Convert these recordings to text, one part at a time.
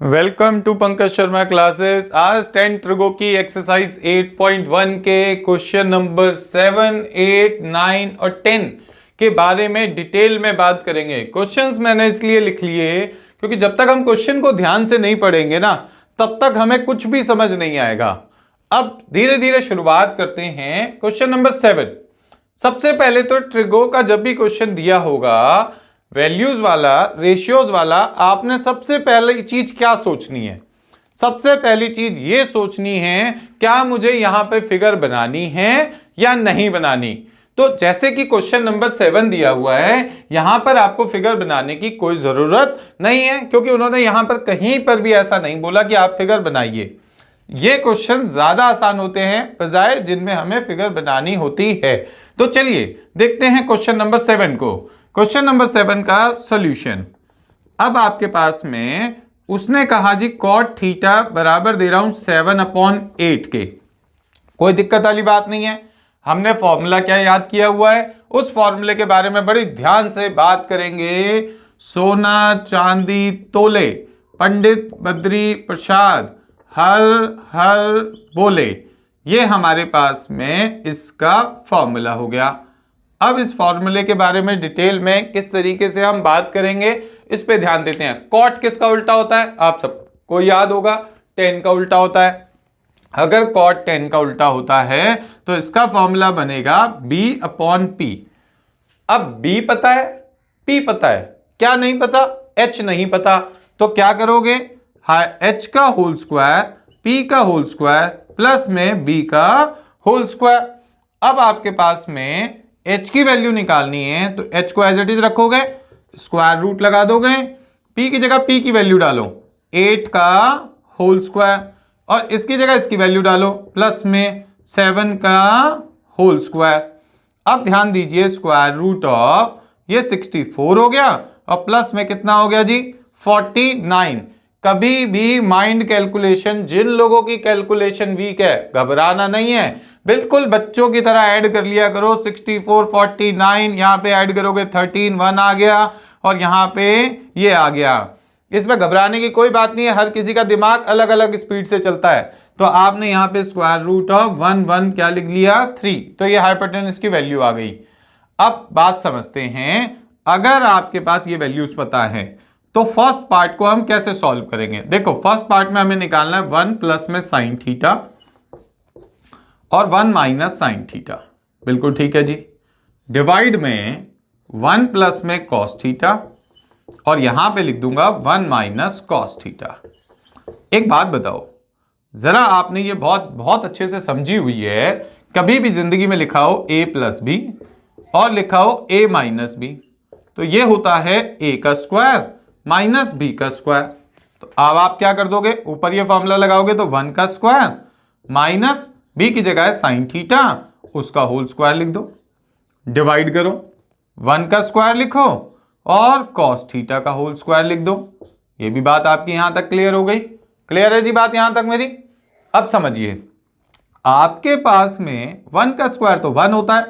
Welcome to Pankaj Sharma classes. आज 10 trigo की exercise 8.1 के क्वेश्चन नंबर 7, 8, 9 और 10 के बारे में डिटेल में बात करेंगे। क्वेश्चंस मैंने इसलिए लिख लिए क्योंकि जब तक हम क्वेश्चन को ध्यान से नहीं पढ़ेंगे ना तब तक हमें कुछ भी समझ नहीं आएगा। अब धीरे धीरे शुरुआत करते हैं। Question number 7। सबसे पहले तो ट्रिगो का जब भी क्वेश्चन दिया होगा वैल्यूज वाला, रेशियोज वाला, आपने सबसे पहली चीज क्या सोचनी है? सबसे पहली चीज ये सोचनी है क्या मुझे यहां पे फिगर बनानी है या नहीं बनानी। तो जैसे कि क्वेश्चन नंबर 7 दिया हुआ है, यहां पर आपको फिगर बनाने की कोई जरूरत नहीं है क्योंकि उन्होंने यहां पर कहीं पर भी ऐसा नहीं बोला कि आप फिगर बनाइए। ये क्वेश्चन ज्यादा आसान होते हैं बजाय जिनमें हमें फिगर बनानी होती है। तो चलिए देखते हैं क्वेश्चन नंबर 7 को। क्वेश्चन नंबर 7 का सॉल्यूशन। अब आपके पास में उसने कहा जी cot थीटा बराबर दे रहा हूं 7/8 के। कोई दिक्कत वाली बात नहीं है। हमने फॉर्मूला क्या याद किया हुआ है, उस फॉर्मूले के बारे में बड़ी ध्यान से बात करेंगे। सोना चांदी तोले, पंडित बद्री प्रसाद हर हर बोले, ये हमारे पास में इसका फॉर्मूला हो गया। अब इस फॉर्मूले के बारे में डिटेल में किस तरीके से हम बात करेंगे इस पे ध्यान देते हैं। कॉट किसका उल्टा होता है? आप सबको याद होगा, 10 का उल्टा होता है। अगर कॉट 10 का उल्टा होता है तो इसका फॉर्मूला बनेगा B/P। अब B पता है, P पता है, क्या नहीं पता? H नहीं पता। तो क्या करोगे? H का होल स्क्वायर, P का होल स्क्वायर प्लस में B का होल स्क्वायर। अब आपके पास में h की वैल्यू निकालनी है तो h को एज इट इज रखोगे, स्क्वायर रूट लगा दोगे, p की जगह p की वैल्यू डालो 8 का होल स्क्वायर और इसकी जगह इसकी वैल्यू डालो प्लस में 7 का होल स्क्वायर। अब ध्यान दीजिए स्क्वायर रूट ऑफ ये 64 हो गया और प्लस में कितना हो गया जी 49। कभी भी माइंड कैलकुलेशन, जिन लोगों की कैलकुलेशन वीक है घबराना नहीं है, बिल्कुल बच्चों की तरह ऐड कर लिया करो। 64 49 यहाँ पे ऐड करोगे 13 1 आ गया और यहाँ पे ये आ गया। इसमें घबराने की कोई बात नहीं है, हर किसी का दिमाग अलग अलग स्पीड से चलता है। तो आपने यहाँ पे स्क्वायर रूट ऑफ 1 1 क्या लिख लिया 3, तो ये हाइपोटेनस की वैल्यू आ गई। अब बात समझते हैं। अगर आपके पास ये वैल्यूज पता है तो फर्स्ट पार्ट को हम कैसे सॉल्व करेंगे? देखो फर्स्ट पार्ट में हमें निकालना है 1 प्लस में साइन थीटा और 1 माइनस साइन थीटा। बिल्कुल ठीक है जी। डिवाइड में 1 प्लस में कॉस थीटा और यहां पे लिख दूंगा 1 माइनस कॉस थीटा। एक बात बताओ जरा, आपने ये बहुत बहुत अच्छे से समझी हुई है, कभी भी जिंदगी में लिखा हो a प्लस बी और लिखा हो a माइनस बी, तो ये होता है a का स्क्वायर माइनस b का स्क्वायर। तो अब आप क्या कर दोगे, ऊपर ये फॉर्मूला लगाओगे तो 1 का स्क्वायर माइनस b की जगह है साइन थीटा, उसका होल स्क्वायर लिख दो। डिवाइड करो, 1 का स्क्वायर लिखो और कॉस थीटा का होल स्क्वायर लिख दो। ये भी बात आपकी यहां तक क्लियर हो गई? क्लियर है जी बात यहां तक मेरी? अब समझिए, आपके पास में 1 का स्क्वायर तो 1 होता है,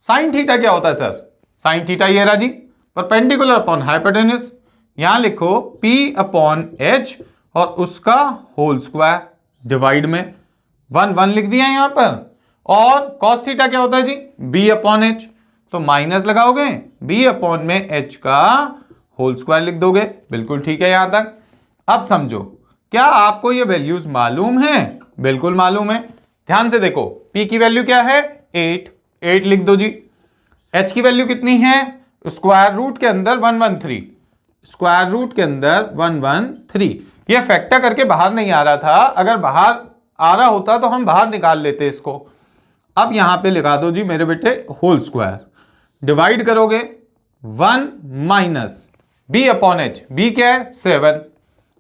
साइन थीटा क्या होता है सर? साइन थीटा ये रहा जी, परपेंडिकुलर अपॉन हाइपोटेनस। यहां लिखो P/H और उसका होल स्क्वायर। डिवाइड में 1 1 लिख दिया यहां पर। और cos थीटा क्या होता है जी? B/H, तो माइनस लगाओगे B/ में H का होल स्क्वायर लिख दोगे। बिल्कुल ठीक है यहां तक। अब समझो, क्या आपको ये वैल्यूज मालूम है? बिल्कुल मालूम है। ध्यान से देखो, P की वैल्यू क्या है 8 लिख दो जी। H की वैल्यू कितनी है? स्क्वायर रूट के अंदर 113, स्क्वायर रूट के अंदर 113। ये फैक्टर करके बाहर नहीं आ रहा था, अगर बाहर आ रहा होता तो हम बाहर निकाल लेते इसको। अब यहां पे लिखा दो जी मेरे बेटे होल स्क्वायर। डिवाइड करोगे 1 माइनस B/H, B क्या है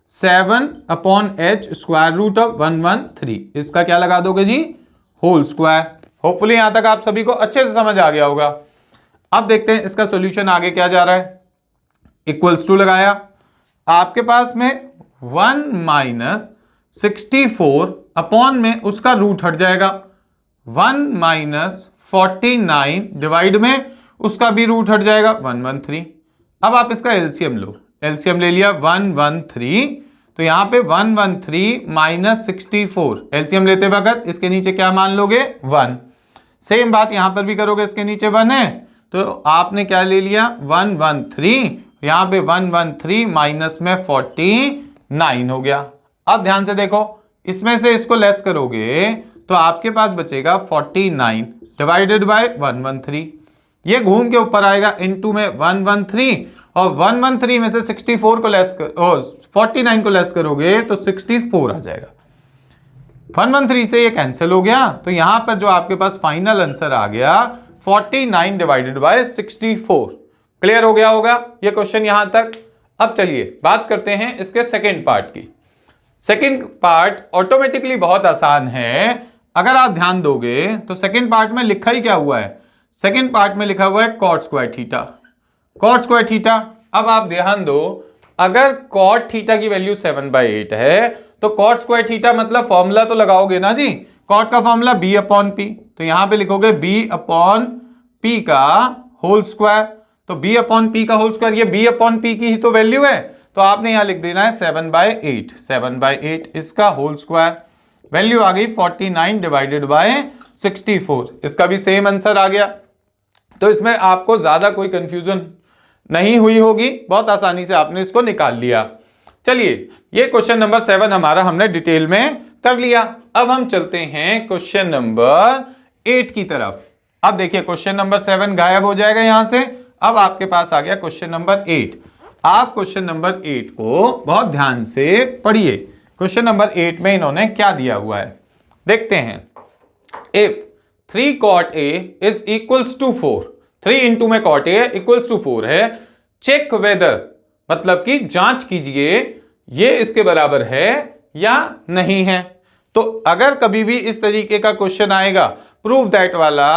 7/H स्क्वायर रूट ऑफ 113, इसका क्या लगा दोगे जी होल स्क्वायर। होपफुली यहां तक आप सभी को अच्छे से समझ आ गया होगा। अब देखते हैं इसका सॉल्यूशन आगे क्या जा रहा है। इक्वल्स टू लगाया, आपके पास में 1 माइनस 64 अपॉन में उसका रूट हट जाएगा 1 माइनस 49 डिवाइड में उसका भी रूट हट जाएगा 113। अब आप इसका एलसीएम लो, एलसीएम ले लिया 113, तो यहाँ पे 113 माइनस 64, एलसीएम लेते वक्त इसके नीचे क्या मान लोगे 1। सेम बात यहाँ पर भी करोगे, इसके नीचे 1 है तो आपने क्या ले लिया 113, यहाँ पे 113 माइनस में 49 हो गया। अब ध्यान से देखो, इसमें से इसको लेस करोगे तो आपके पास बचेगा 49 डिवाइडेड बाय 113। ये घूम के ऊपर आएगा, इनटू में 113 और 113 में से 64 को लेस कर 49 को लेस करोगे तो 64 आ जाएगा। 113 से ये कैंसिल हो गया, तो यहां पर जो आपके पास फाइनल आंसर आ गया 49 डिवाइडेड बाय 64। क्लियर हो गया होगा ये क्वेश्चन यहां तक। अब चलिए बात करते हैं इसके सेकेंड पार्ट की। सेकेंड पार्ट ऑटोमेटिकली बहुत आसान है, अगर आप ध्यान दोगे तो सेकेंड पार्ट में लिखा ही क्या हुआ है, सेकेंड पार्ट में लिखा हुआ है cot square theta, cot square theta. अब आप ध्यान दो, अगर कॉट थीटा की वैल्यू 7/8 है तो कॉट स्क्वायर थीटा मतलब फॉर्मूला तो लगाओगे ना जी, कॉट का फॉर्मूला b अपॉन पी, तो यहां पे लिखोगे b अपॉन पी का होल स्क्वायर, तो b अपॉन पी का होल स्क्वायर, ये b अपॉन पी की ही तो वैल्यू है, तो आपने यहां लिख देना है 7/8, 7/8 इसका होल स्क्वायर, वैल्यू आ गई 49 डिवाइडेड बाय 64। इसका भी सेम आंसर आ गया, तो इसमें आपको ज्यादा कोई कंफ्यूजन नहीं हुई होगी, बहुत आसानी से आपने इसको निकाल लिया। चलिए ये क्वेश्चन नंबर 7 हमारा हमने डिटेल में कर लिया। अब हम चलते हैं क्वेश्चन नंबर 8 की तरफ। अब देखिए क्वेश्चन नंबर 7 गायब हो जाएगा यहां से, अब आपके पास आ गया क्वेश्चन नंबर 8। आप क्वेश्चन नंबर 8 को बहुत ध्यान से पढ़िए। क्वेश्चन नंबर 8 में इन्होंने क्या दिया हुआ है देखते हैं। If 3 cot A is equals to 4, 3 into में cot A इक्वल्स टू 4 है, चेक वेदर मतलब कि जांच कीजिए ये इसके बराबर है या नहीं है। तो अगर कभी भी इस तरीके का क्वेश्चन आएगा प्रूव दैट वाला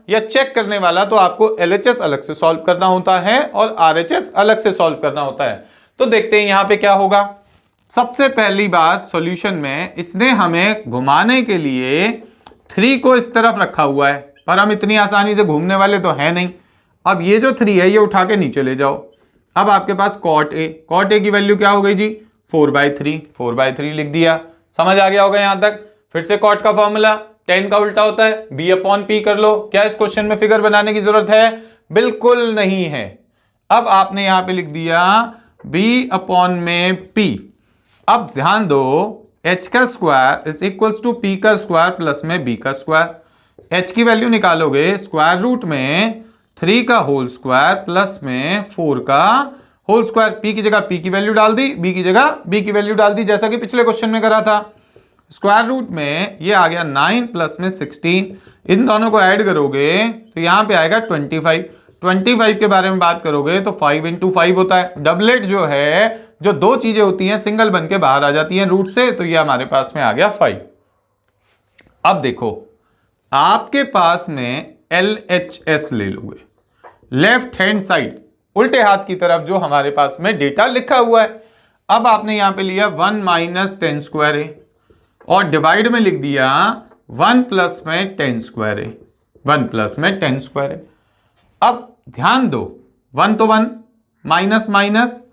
या चेक करने वाला, तो आपको LHS अलग से सॉल्व करना होता है और RHS अलग से सॉल्व करना होता है। तो देखते हैं यहां पे क्या होगा। सबसे पहली बात, सॉल्यूशन में इसने हमें घुमाने के लिए 3 को इस तरफ रखा हुआ है, पर हम इतनी आसानी से घूमने वाले तो है नहीं। अब ये जो 3 है ये उठा के नीचे ले जाओ। अब आपके पास cot A की वैल्यू क्या हो गई जी 4/3, 4/3 लिख दिया। समझ आ गया होगा यहां तक। फिर से cot का फॉर्मूला tan का उल्टा होता है, b अपॉन p कर लो। क्या इस क्वेश्चन में फिगर बनाने की जरूरत है? बिल्कुल नहीं है। अब आपने यहां पे लिख दिया b अपॉन में p। अब ध्यान दो, h का square is equals to p का स्क्वायर प्लस में b का स्क्वायर। h की वैल्यू निकालोगे स्क्वायर रूट में 3 का होल स्क्वायर प्लस में 4 का होल स्क्वायर। p की जगह p की वैल्यू डाल दी, b की जगह b की वैल्यू डाल दी, जैसा कि पिछले क्वेश्चन में करा था। स्क्वायर रूट में ये आ गया 9 प्लस में 16, इन दोनों को ऐड करोगे तो यहाँ पे आएगा 25। 25 के बारे में बात करोगे तो 5 इंटू 5 होता है। डबलेट जो है, जो दो चीजें होती हैं सिंगल बन के बाहर आ जाती हैं रूट से, तो ये हमारे पास में आ गया 5। अब देखो आपके पास में LHS ले लोगे, लेफ्ट हैंड साइड उल्टे हाथ की तरफ जो हमारे पास में डेटा लिखा हुआ है। अब आपने यहां पे लिया 1 माइनस 10 स्क्वायर है और डिवाइड में लिख दिया 1 प्लस में 10 स्क्वायर है, 1 प्लस में 10 स्क्वायर है। अब ध्यान दो, 1 तो 1, माइनस माइनस,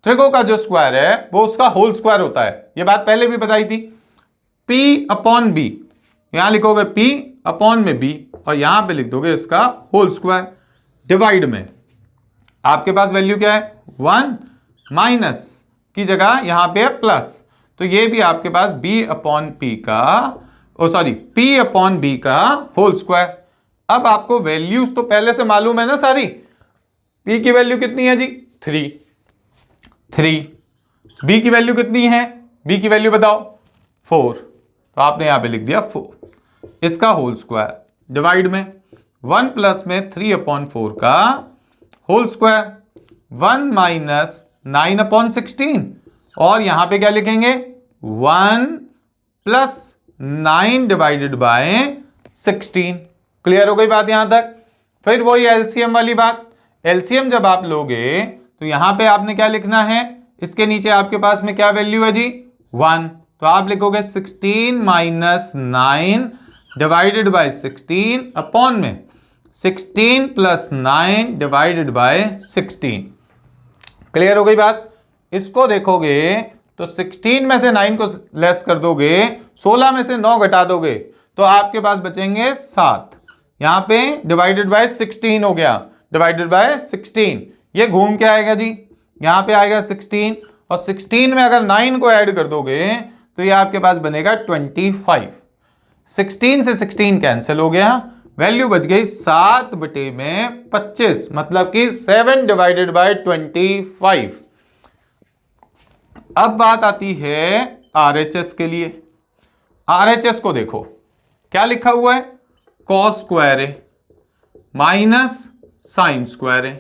त्रिगो का जो स्क्वायर है वो उसका होल स्क्वायर होता है, ये बात पहले भी बताई थी। p अपॉन बी, यहां लिखोगे p अपॉन में b और यहां पे लिख दोगे इसका होल स्क्वायर। डिवाइड में आपके पास वैल्यू क्या है 1, माइनस की जगह यहां पे है प्लस, तो ये भी आपके पास b अपॉन पी का p अपॉन बी का होल स्क्वायर। अब आपको वैल्यूज तो पहले से मालूम है ना सारी। p की वैल्यू कितनी है जी 3, b की वैल्यू कितनी है, b की वैल्यू बताओ 4, तो आपने यहां पे लिख दिया 4, इसका होल स्क्वायर। डिवाइड में 1 प्लस में 3 अपॉन 4 का होल स्क्वायर, 1 माइनस 9 अपॉन 16 और यहां पे क्या लिखेंगे 1 प्लस 9 डिवाइडेड बाय 16। क्लियर हो गई बात यहां तक। फिर वही एलसीएम वाली बात, एलसीएम जब आप लोगे तो यहां पे आपने क्या लिखना है, इसके नीचे आपके पास में क्या वैल्यू है जी 1, तो आप लिखोगे 16 माइनस 9 डिवाइडेड बाय 16 अपॉन में 16 प्लस 9 डिवाइडेड बाय 16। क्लियर हो गई बात। इसको देखोगे तो 16 में से 9 को लेस कर दोगे, 16 में से 9 घटा दोगे तो आपके पास बचेंगे 7। यहां पे डिवाइडेड बाय 16 हो गया, डिवाइडेड बाय 16, ये घूम के आएगा जी, यहां पे आएगा 16 और 16 में अगर 9 को ऐड कर दोगे तो ये आपके पास बनेगा 25। 16 से 16 कैंसिल हो गया, वैल्यू बच गई 7 बटे में 25, मतलब कि 7 डिवाइडेड बाय 25। अब बात आती है आरएचएस के लिए। आरएचएस को देखो क्या लिखा हुआ है, कॉस स्क्वायर है माइनस साइन स्क्वायर है।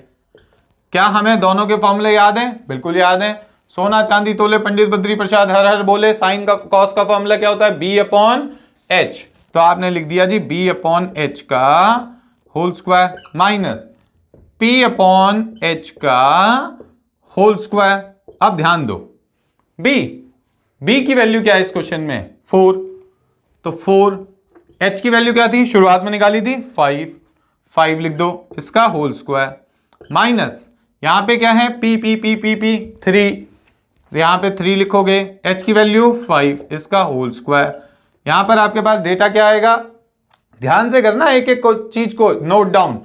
क्या हमें दोनों के फॉर्मूले याद हैं? बिल्कुल याद है। सोना चांदी तोले पंडित बद्री प्रसाद हर हर बोले। साइन का कॉस का फॉर्मूला क्या होता है? B upon H. तो आपने लिख दिया जी बी अपॉन एच का whole square minus P upon H का होल स्क्वायर। अब ध्यान दो, बी की वैल्यू क्या है इस क्वेश्चन में? 4। तो 4, एच की वैल्यू क्या थी शुरुआत में निकाली थी? 5 लिख दो, इसका होल स्क्वायर माइनस यहां पे क्या है? पी 3, यहां पे 3 लिखोगे, एच की वैल्यू 5, इसका होल स्क्वायर। यहां पर आपके पास डेटा क्या आएगा? ध्यान से करना, एक एक चीज को नोट डाउन,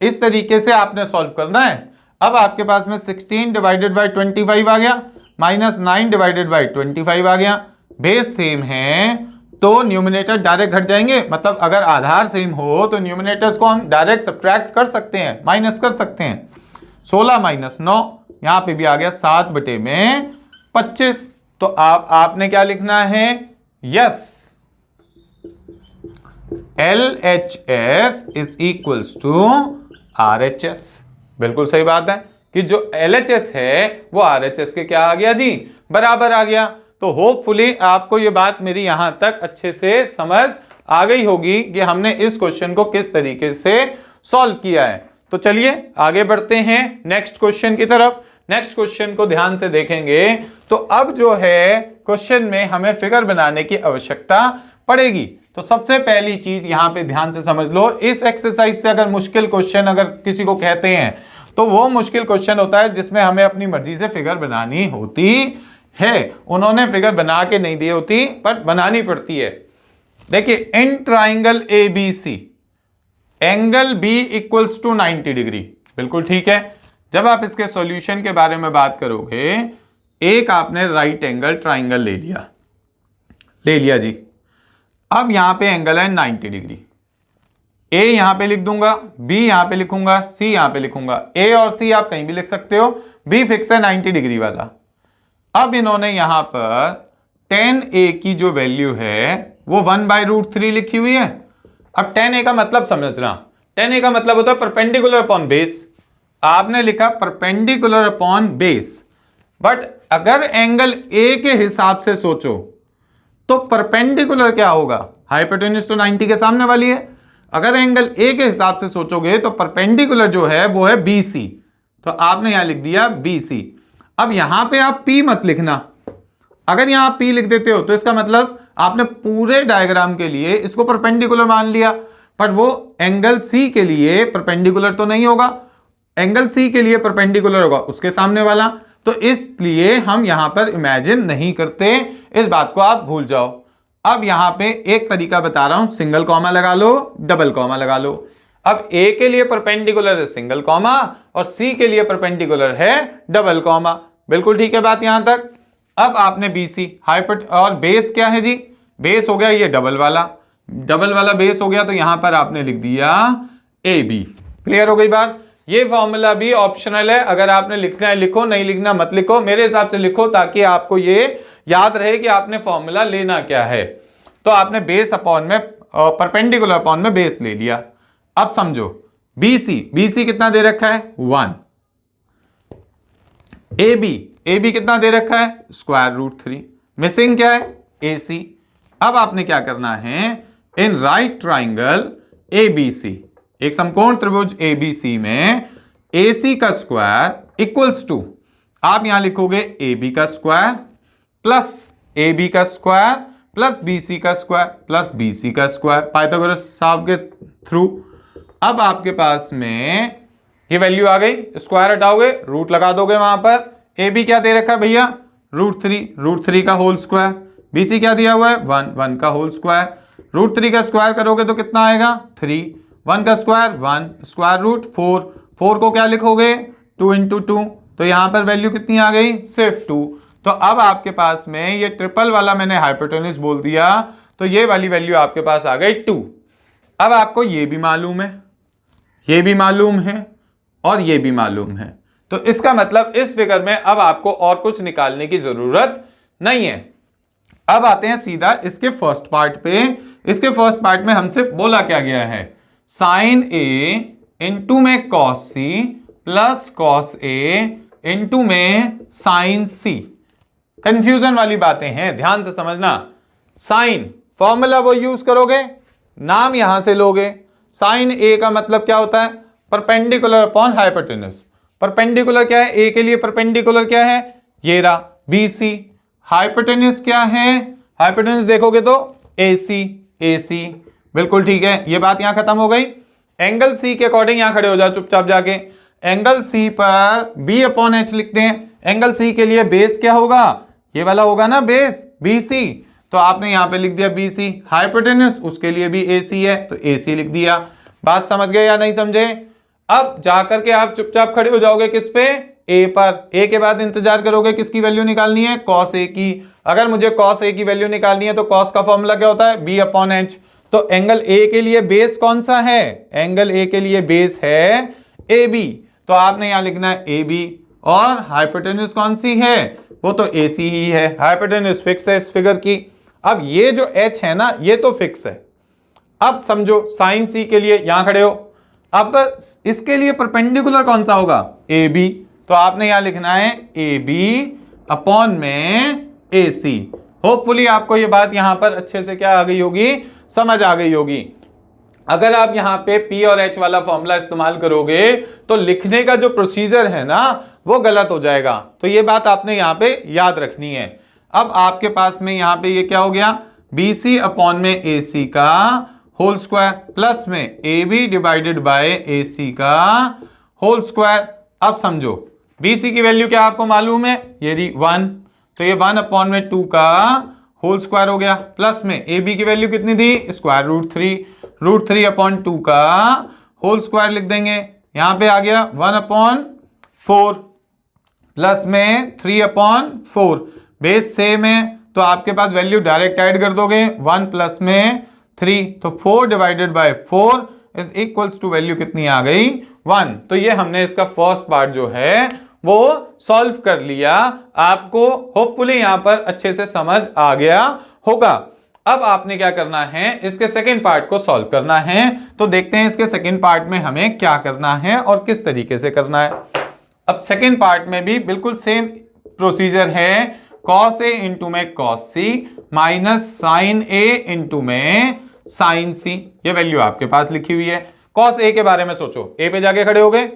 इस तरीके से आपने सॉल्व करना है। अब आपके पास में 16 डिवाइडेड बाय 25 आ गया, माइनस 9 डिवाइडेड बाय 25 आ गया। बेस सेम है तो न्यूमिनेटर डायरेक्ट घट जाएंगे, मतलब अगर आधार सेम हो तो न्यूमिनेटर्स को हम डायरेक्ट सब्ट्रैक्ट कर सकते हैं, माइनस कर सकते हैं। 16 माइनस 9, यहां पे भी आ गया 7 बटे में 25। तो आपने क्या लिखना है? Yes, LHS is equals to RHS। बिल्कुल सही बात है कि जो LHS है वो RHS के क्या आ गया जी? बराबर आ गया। तो होपफुली आपको ये बात मेरी यहां तक अच्छे से समझ आ गई होगी कि हमने इस क्वेश्चन को किस तरीके से सॉल्व किया है। तो चलिए आगे बढ़ते हैं नेक्स्ट क्वेश्चन की तरफ। नेक्स्ट क्वेश्चन को ध्यान से देखेंगे तो अब जो है क्वेश्चन में हमें फिगर बनाने की आवश्यकता पड़ेगी। तो सबसे पहली चीज यहां पे ध्यान से समझ लो, इस एक्सरसाइज से अगर मुश्किल क्वेश्चन अगर किसी को कहते हैं तो वो मुश्किल क्वेश्चन होता है जिसमें हमें अपनी मर्जी से फिगर बनानी होती है। उन्होंने फिगर बना के नहीं दी होती पर बनानी पड़ती है। देखिए, in triangle ABC angle B equals to 90 degree. बिल्कुल ठीक है। जब आप इसके सॉल्यूशन के बारे में बात करोगे, एक आपने राइट एंगल ट्राइंगल ले लिया जी। अब यहां पे एंगल है 90 डिग्री। A यहां पे लिख दूंगा, B यहां पे लिखूंगा, C यहां पे लिखूंगा। A और C आप कहीं भी लिख सकते हो, B फिक्स है 90 डिग्री वाला। अब इन्होंने यहां पर 10A की जो वैल्यू है वो 1/√3 लिखी हुई है। अब 10A का मतलब समझना, 10A का मतलब होता है परपेंडिकुलर अपॉन बेस। आपने लिखा परपेंडिकुलर अपॉन बेस, बट अगर एंगल A के हिसाब से सोचो तो परपेंडिकुलर क्या होगा? हाइपोटेन्यूज तो 90 के सामने वाली है। अगर एंगल A के हिसाब से सोचोगे तो परपेंडिकुलर जो है वो है BC। तो आपने यहां लिख दिया BC। अब यहां पे आप P मत लिखना। अगर यहां आप P लिख देते हो तो इसका मतलब आपने पूरे डायग्राम के लिए इसको परपेंडिकुलर मान लिया, पर वो एंगल C के लिए परपेंडिकुलर तो नहीं होगा। एंगल C के लिए परपेंडिकुलर होगा उसके सामने वाला, तो इसलिए हम यहां पर इमेजिन नहीं करते। इस बात को आप भूल जाओ। अब यहां पे एक तरीका बता रहा हूं, सिंगल कॉमा लगा लो, डबल कॉमा लगा लो। अब A के लिए परपेंडिकुलर है सिंगल कॉमा और C के लिए परपेंडिकुलर है डबल कॉमा। बिल्कुल ठीक है बात यहां तक। अब आपने BC हाइपोट और बेस क्या है जी? बेस हो गया ये डबल वाला बेस हो गया, तो यहां पर आपने लिख दिया AB। क्लियर हो गई बात? ये फॉर्मूला भी ऑप्शनल है, अगर आपने लिखना है लिखो, नहीं लिखना मत लिखो। मेरे हिसाब से लिखो ताकि आपको ये याद रहे कि आपने फॉर्मूला लेना क्या है। तो आपने बेस अपॉन में परपेंडिकुलर अपॉन में बेस ले लिया। अब समझो BC कितना दे रखा है? 1। AB कितना दे रखा है? √3। मिसिंग क्या है? AC। अब आपने क्या करना है, इन राइट ट्राइंगल ABC, एक समकोण त्रिभुज ABC में AC का स्क्वायर इक्वल्स टू, आप यहां लिखोगे AB का स्क्वायर प्लस AB का स्क्वायर प्लस BC का स्क्वायर प्लस BC का स्क्वायर, पाइथागोरस साहब के थ्रू। अब आपके पास में ये वैल्यू आ गई, स्क्वायर हटाओगे, रूट लगा दोगे वहां पर। AB क्या दे रखा है भैया? रूट थ्री का होल स्क्वायर, BC क्या दिया हुआ है 1, 1 का होल स्क्वायर, रूट थ्री का स्क्वायर करोगे तो कितना आएगा 3, 1 का स्क्वायर 1, स्क्वायर रूट 4, 4 को क्या लिखोगे 2 इंटू 2, तो यहाँ पर वैल्यू कितनी आ गई सिर्फ 2। तो अब आपके पास में ये ट्रिपल वाला मैंने हाइपोटेन्यूज बोल दिया, तो ये वाली वैल्यू आपके पास आ गई 2। अब आपको ये भी मालूम है, ये भी मालूम है और ये भी मालूम है, तो इसका मतलब इस फिगर में अब आपको और कुछ निकालने की जरूरत नहीं है। अब आते हैं सीधा इसके फर्स्ट पार्ट पे। इसके फर्स्ट पार्ट में हमसे बोला क्या गया है, साइन ए इंटू में cos C plus cos A into में साइन सी। कंफ्यूजन वाली बातें हैं, ध्यान से समझना। साइन फॉर्मूला वो यूज करोगे, नाम यहां से लोगे। साइन ए का मतलब क्या होता है, परपेंडिकुलर अपॉन हाइपोटेन्यूज। परपेंडिकुलर क्या है, ए के लिए परपेंडिकुलर क्या है, ये रहा BC। हाइपोटेन्यूज क्या है, हाइपोटेन्यूज देखोगे तो AC, AC बिल्कुल ठीक है, ये बात यहां खत्म हो गई। एंगल C के अकॉर्डिंग यहां खड़े हो जाओ चुपचाप जाके। एंगल C पर B अपॉन H लिखते हैं। एंगल C के लिए बेस क्या होगा, ये वाला होगा ना बेस BC, तो आपने यहां पे लिख दिया BC। हाइपोटेन्यूज उसके लिए भी AC है तो AC लिख दिया। बात समझ गए या नहीं समझे। अब जाकर के आप चुपचाप खड़े हो जाओगे किस पे, A पर। A के बाद इंतजार करोगे किसकी वैल्यू निकालनी है, cos A की। अगर मुझे cos A की वैल्यू निकालनी है तो cos का फॉर्मूला क्या होता है, B अपॉन H। तो एंगल A के लिए बेस कौन सा है, एंगल A के लिए बेस है AB, तो आपने यहां लिखना है AB। और हाइपोटेन्यूज कौन सी है, वो तो AC ही है। हाइपोटेन्यूज फिक्स है इस फिगर की। अब ये जो H है ना, ये तो फिक्स है। अब समझो साइन C के लिए यहां खड़े हो, अब इसके लिए परपेंडिकुलर कौन सा होगा, AB, तो आपने यहां लिखना है AB अपॉन में AC। होपफुली आपको ये बात यहां पर अच्छे से क्या आ गई होगी, समझ आ गई होगी। अगर आप यहां पे P और H वाला फॉर्मूला इस्तेमाल करोगे तो लिखने का जो प्रोसीजर है ना वो गलत हो जाएगा, तो ये बात आपने यहां पे याद रखनी है। अब आपके पास में यहां पे ये क्या हो गया, BC अपॉन में AC का होल स्क्वायर प्लस में AB डिवाइडेड बाय AC का होल स्क्वायर। अब समझो BC की वैल्यू क्या आपको मालूम है, ये रही 1, तो ये 1 अपॉन में 2 का होल स्क्वायर हो गया, प्लस में AB की वैल्यू कितनी थी, स्क्वायर रूट 3 अपॉन 2 का होल स्क्वायर लिख देंगे। यहां पे आ गया 1 अपॉन 4 प्लस में 3 अपॉन 4, बेस सेम है तो आपके पास वैल्यू डायरेक्ट ऐड कर दोगे, 1 प्लस में 3, तो 4 divided by 4 is equals to value कितनी आ गई 1। तो ये हमने इसका फर्स्ट पार्ट जो है वो सॉल्व कर लिया। आपको होपफुली यहां पर अच्छे से समझ आ गया होगा। अब आपने क्या करना है, इसके सेकंड पार्ट को सॉल्व करना है। तो देखते हैं इसके सेकंड पार्ट में हमें क्या करना है और किस तरीके से करना है। अब सेकंड पार्ट में भी बिल्कुल सेम प्रोसीजर है, cos A इंटू में cos C minus sine A into में साइन C। ये वैल्यू आपके पास लिखी हुई है। cos A के बारे में सोचो, A पे जाके खड़े हो गए,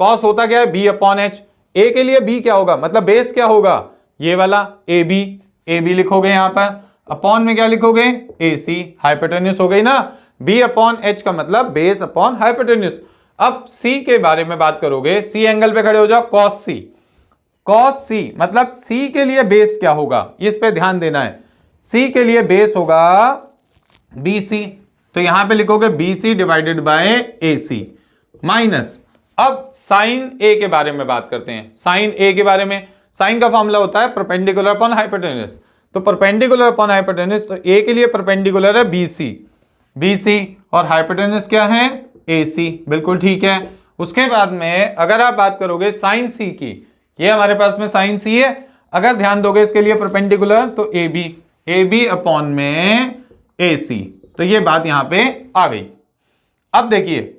cos होता क्या है B अपॉन H। A के लिए B क्या होगा, मतलब बेस क्या होगा, ये वाला AB लिखोगे यहां पर, अपॉन में क्या लिखोगे AC, हाइपोटेन्यूज हो गई ना। B अपॉन H का मतलब बेस अपॉन हाइपोटेन्यूज। अब C के बारे में बात करोगे, C एंगल पे खड़े हो जाओ, cos C मतलब C के लिए बेस क्या होगा, इस पे ध्यान देना है। C के लिए बेस होगा BC, तो यहां पे लिखोगे BC divided by AC minus. अब साइन A के बारे में बात करते हैं। साइन A के बारे में, साइन का फॉर्मूला होता है परपेंडिकुलर अपॉन हाइपोटेन्यूज, तो परपेंडिकुलर अपॉन हाइपोटेन्यूज, तो A के लिए परपेंडिकुलर है BC और हाइपोटेन्यूज क्या है AC, बिल्कुल ठीक है। उसके बाद में अगर आप बात करोगे साइन C की, ये हमारे पास में साइन C है, अगर ध्यान दोगे इसके लिए परपेंडिकुलर तो AB अपॉन में AC, तो ये बात यहां पे आ गई। अब देखिए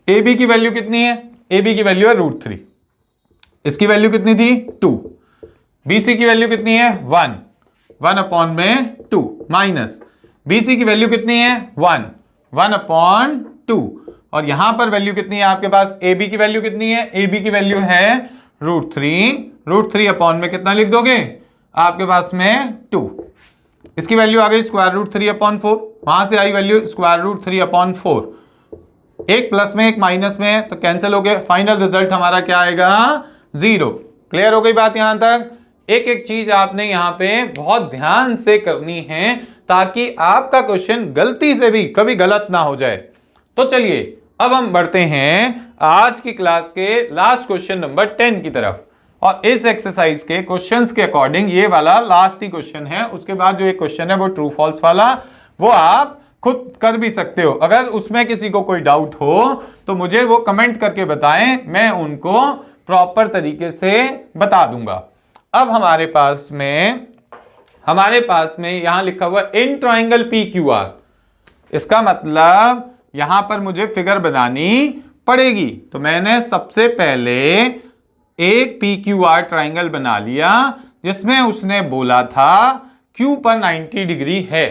AB की वैल्यू कितनी है, AB की वैल्यू है √3, इसकी वैल्यू कितनी थी 2, BC की वैल्यू कितनी है 1 अपॉन में 2 माइनस BC की वैल्यू कितनी है 1 अपॉन 2, और यहां पर वैल्यू कितनी है आपके पास, AB की वैल्यू कितनी है, AB की वैल्यू है √3 अपॉन में कितना लिख दोगे आपके पास में 2, इसकी वैल्यू आ गई √3 अपॉन 4, वहां से आई वैल्यू √3 अपॉन 4, एक प्लस में एक माइनस में तो कैंसिल हो गया, फाइनल रिजल्ट हमारा क्या आएगा 0। क्लियर हो गई बात यहां तक। एक एक चीज आपने यहाँ पे बहुत ध्यान से करनी है ताकि आपका क्वेश्चन गलती से भी कभी गलत ना हो जाए। तो चलिए अब हम बढ़ते हैं आज की क्लास के लास्ट क्वेश्चन नंबर 10 की तरफ। और इस एक्सरसाइज के क्वेश्चंस के अकॉर्डिंग ये वाला लास्ट ही क्वेश्चन है। उसके बाद जो एक क्वेश्चन है वो ट्रू फॉल्स वाला, वो आप खुद कर भी सकते हो। अगर उसमें किसी को कोई डाउट हो तो मुझे वो कमेंट करके बताएं, मैं उनको प्रॉपर तरीके से बता दूंगा। अब हमारे पास में यहां लिखा हुआ in triangle P Q R, इसका मतलब यहां पर मुझे फिगर बनानी पड़ेगी। तो मैंने सबसे पहले एक पी क्यू आर ट्राइंगल बना लिया जिसमें उसने बोला था क्यू पर 90 डिग्री है।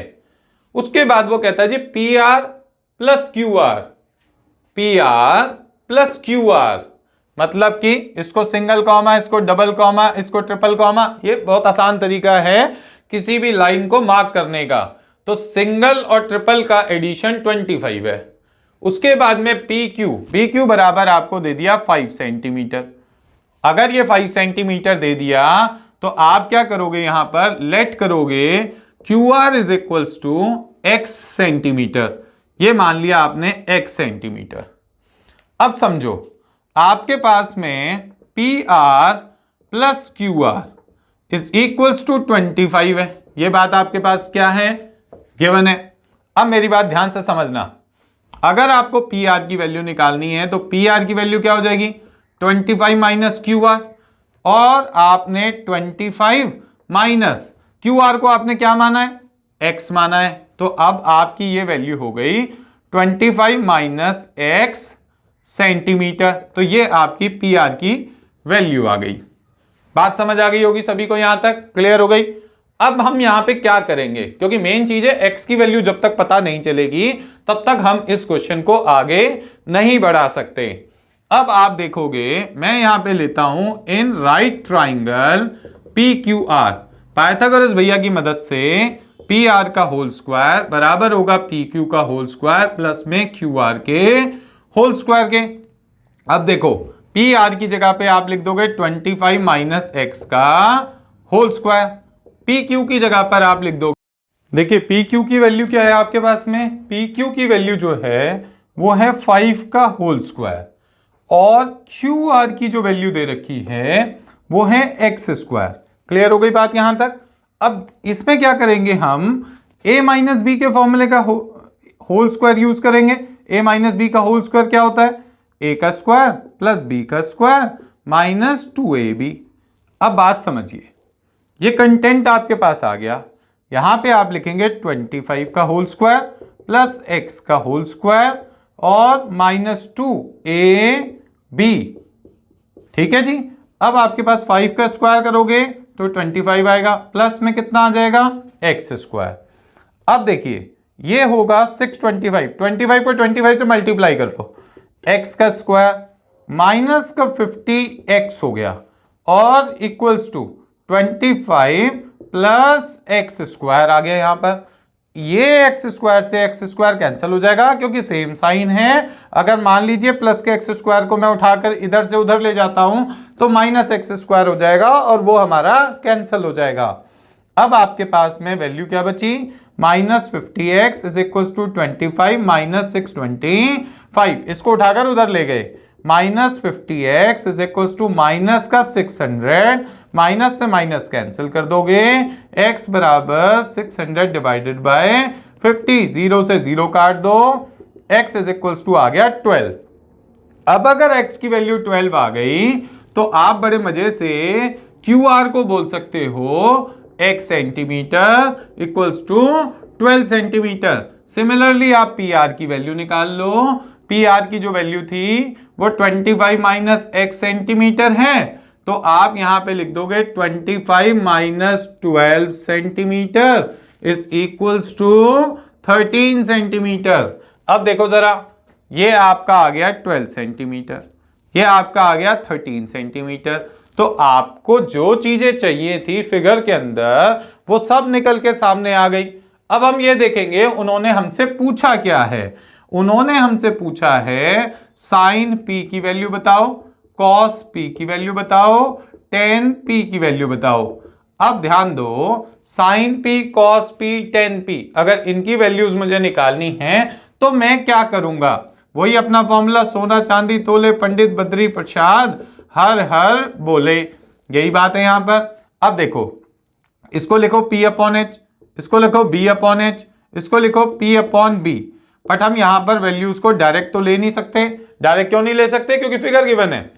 उसके बाद वो कहता है G P R plus Q are, P R plus Q are, मतलब कि इसको सिंगल कॉमा, इसको डबल कॉमा, इसको ट्रिपल कॉमा। ये बहुत आसान तरीका है किसी भी लाइन को मार्क करने का। तो सिंगल और ट्रिपल का एडिशन 25 है। उसके बाद में पी क्यू बराबर आपको दे दिया 5 सेंटीमीटर। अगर ये 5 सेंटीमीटर दे दिया तो आप क्या करोगे, यहां पर लेट करोगे Q R is equals to X centimetre. ये मान लिया आपने एक्स सेंटीमीटर। अब समझो आपके पास में P R plus Q R is equals to 25 है। ये बात आपके पास क्या है, गिवन है। अब मेरी बात ध्यान से समझना, अगर आपको पी आर की वैल्यू निकालनी है तो पी आर की वैल्यू क्या हो जाएगी, 25 माइनस क्यू आर। और आपने 25 माइनस क्यू आर को आपने क्या माना है, एक्स माना है। तो अब आपकी ये वैल्यू हो गई 25 माइनस एक्स सेंटीमीटर। तो ये आपकी पी आर की वैल्यू आ गई। बात समझ आ गई होगी सभी को, यहां तक क्लियर हो गई। अब हम यहां पे क्या करेंगे, क्योंकि मेन चीज है एक्स की वैल्यू जब तक पता नहीं चलेगी तब तक हम इस क्वेश्चन को आगे नहीं बढ़ा सकते। अब आप देखोगे मैं यहां पे लेता हूं in right triangle P Q R, Pythagoras भैया की मदद से पी आर का होल स्क्वायर बराबर होगा पी क्यू का होल स्क्वायर प्लस में क्यू आर के होल स्क्वायर के। अब देखो पी आर की जगह पे आप लिख दोगे 25 माइनस एक्स का होल स्क्वायर, पी क्यू की जगह पर आप लिख दोगे, देखिए पी क्यू की वैल्यू क्या है आपके पास में, पी क्यू की वैल्यू जो है वो है 5 का होल स्क्वायर और क्यू आर की जो वैल्यू दे रखी है वो है एक्स स्क्वायर। क्लियर हो गई बात यहां तक। अब इसमें क्या करेंगे, हम a माइनस बी के फॉर्मूले का होल स्क्वायर यूज करेंगे। a माइनस बी का होल स्क्वायर क्या होता है, a का स्क्वायर प्लस b का स्क्वायर माइनस 2ab। अब बात समझिए, ये कंटेंट आपके पास आ गया। यहां पे आप लिखेंगे 25 का होल स्क्वायर प्लस x का होल स्क्वायर और माइनस 2ab। ठीक है जी। अब आपके पास 5 का स्क्वायर करोगे तो 25 आएगा, प्लस में कितना आ जाएगा एक्स स्क्वायर। अब देखिए ये होगा 625, 25 को 25 से मल्टीप्लाई कर लो, एक्स का स्क्वायर माइनस का 50x हो गया और equals to 25 plus x square आ गया। यहां पर ये एक्स स्क्वायर से एक्स स्क्वायर कैंसिल हो जाएगा क्योंकि सेम साइन है। अगर मान लीजिए प्लस के एक्स स्क्वायर को मैं उठाकर इधर से उधर ले जाता हूं तो माइनस एक्स स्क्वायर हो जाएगा और वो हमारा कैंसिल हो जाएगा। अब आपके पास में वैल्यू क्या बची, minus 50x is equal to 25 minus 625। इसको उठाकर उधर ले गए, minus 50x is equal to minus का 600, माइनस से माइनस कैंसिल कर दोगे, x बराबर 600 डिवाइडेड बाय 50, 0 से 0 काट दो, x इज इक्वल टू आ गया 12। अब अगर x की वैल्यू 12 आ गई तो आप बड़े मजे से क्यू आर को बोल सकते हो x centimetre equals to 12 centimetre. Similarly आप पी आर की वैल्यू निकाल लो, पी आर की जो वैल्यू थी वो 25 माइनस एक्स सेंटीमीटर है, तो आप यहां पे लिख दोगे 25 minus 12 centimetre is equals to 13 centimetre. अब देखो जरा, ये आपका आ गया 12 सेंटीमीटर, ये आपका आ गया 13 सेंटीमीटर। तो आपको जो चीजें चाहिए थी फिगर के अंदर वो सब निकल के सामने आ गई। अब हम ये देखेंगे उन्होंने हमसे पूछा क्या है। उन्होंने हमसे पूछा है साइन पी की वैल्यू बताओ, कॉस पी की वैल्यू बताओ, टेन पी की वैल्यू बताओ। अब ध्यान दो, sine P, cos P, tan P, अगर इनकी वैल्यूज मुझे निकालनी है तो मैं क्या करूंगा, वही अपना फॉर्मूला, सोना चांदी तोले पंडित बद्री प्रसाद हर हर बोले, यही बात है यहां पर। अब देखो, इसको लिखो P अपॉन एच, इसको लिखो B अपॉन एच, इसको लिखो P अपॉन बी। बट हम यहां पर वैल्यूज को डायरेक्ट तो ले नहीं सकते। डायरेक्ट क्यों नहीं ले सकते? क्योंकि फिगर गिवन है।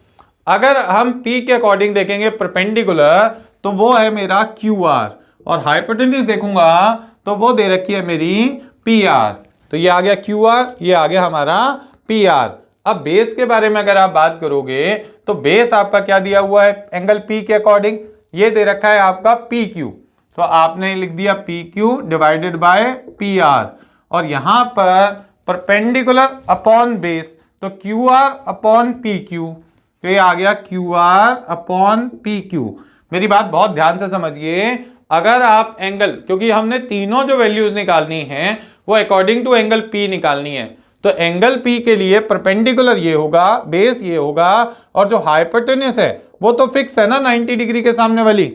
अगर हम P के अकॉर्डिंग देखेंगे परपेंडिकुलर, तो वो है मेरा QR, और हाइपोटेन्यूज देखूंगा तो वो दे रखी है मेरी PR। तो ये आ गया QR, ये आ गया हमारा PR। अब बेस के बारे में अगर आप बात करोगे तो बेस आपका क्या दिया हुआ है एंगल P के अकॉर्डिंग, ये दे रखा है आपका PQ, तो आपने लिख दिया PQ डिवाइडेड बाय PR, और यहां पर परपेंडिकुलर अपॉन बेस, तो QR अपॉन PQ, तो ये आ गया QR अपॉन PQ। मेरी बात बहुत ध्यान से समझिए, अगर आप एंगल, क्योंकि हमने तीनों जो वैल्यूज निकालनी है वो अकॉर्डिंग टू एंगल P निकालनी है, तो एंगल P के लिए परपेंडिकुलर ये होगा, बेस ये होगा, और जो हाइपोटेन्यूज है वो तो फिक्स है ना 90 डिग्री के सामने वाली।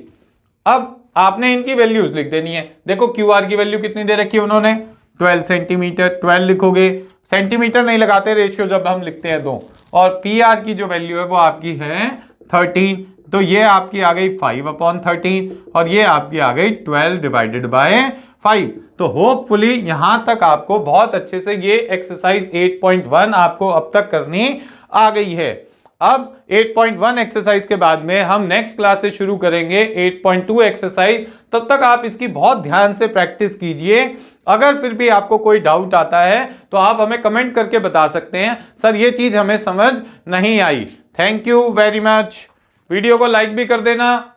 अब आपने इनकी वैल्यूज लिख देनी है। देखो QR की वैल्यू कितनी दे रखी है उन्होंने, 12 सेंटीमीटर, 12 लिखोगे, सेंटीमीटर नहीं लगाते रेशियो जब हम लिखते हैं तो, और PR की जो वैल्यू है वो आपकी है 13, तो ये आपकी आ गई 5 अपॉन 13, और ये आपकी आ गई 12 डिवाइडेड बाय 5। तो होपफुली यहां तक आपको बहुत अच्छे से ये एक्सरसाइज 8.1 आपको अब तक करनी आ गई है। अब 8.1 एक्सरसाइज के बाद में हम नेक्स्ट क्लास से शुरू करेंगे 8.2 एक्सरसाइज। तब तक आप इसकी बहुत ध्यान से प्रैक्टिस कीजिए। अगर फिर भी आपको कोई डाउट आता है तो आप हमें कमेंट करके बता सकते हैं, सर ये चीज हमें समझ नहीं आई। Thank you very much. Video को लाइक भी कर देना